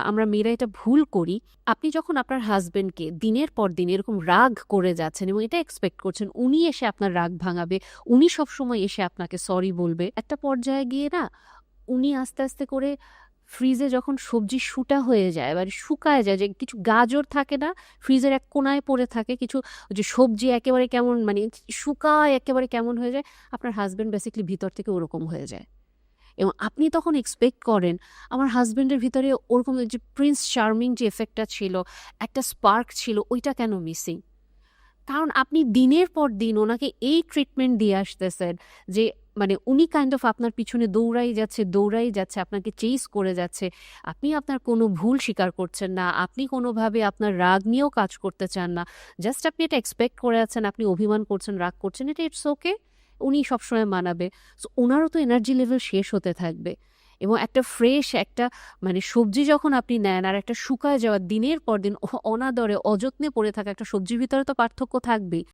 আমরা মেয়েরা এটা ভুল করি। আপনি যখন আপনার হাসব্যান্ডকে দিনের পর দিন এরকম রাগ করে যাচ্ছেন এবং এটা এক্সপেক্ট করছেন উনি এসে আপনার রাগ ভাঙাবে, উনি সবসময় এসে আপনাকে সরি বলবে, একটা পর্যায়ে গিয়ে না উনি আস্তে আস্তে করে ফ্রিজে যখন সবজি শুটা হয়ে যায় বা শুকায় যায়, যে কিছু গাজর থাকে না ফ্রিজের এক কোনায় পড়ে থাকে, কিছু ওই যে সবজি একেবারে কেমন মানে শুকায় একেবারে কেমন হয়ে যায়, আপনার হাজব্যান্ড বেসিক্যালি ভিতর থেকে ওরকম হয়ে যায়। এবং আপনি তখন এক্সপেক্ট করেন আমার হাজব্যান্ডের ভিতরে ওরকম যে প্রিন্স চার্মিং যে এফেক্টটা ছিল, একটা স্পার্ক ছিল, ওইটা কেন মিসিং? কারণ আপনি দিনের পর দিন ওনাকে এই ট্রিটমেন্ট দিয়ে আসতেছেন যে মানে উনি কাইন্ড অফ আপনার পিছনে দৌড়াই যাচ্ছে, আপনাকে চেস করে যাচ্ছে। আপনি আপনার কোনো ভুল স্বীকার করছেন না, আপনি কোনোভাবে আপনার রাগ নিয়েও কাজ করতে চান না, জাস্ট আপনি এটা এক্সপেক্ট করে আছেন, আপনি অভিমান করছেন, রাগ করছেন, এটা ইটস ওকে, উনি সবসময় মানাবে। সো ওনারও তো এনার্জি লেভেল শেষ হতে থাকবে। এবং একটা ফ্রেশ একটা মানে সবজি যখন আপনি নেন আর একটা শুকায় যাওয়া দিনের পর দিন অনাদরে অযত্নে পড়ে থাকা একটা সবজির ভিতরে তো পার্থক্য থাকবেই।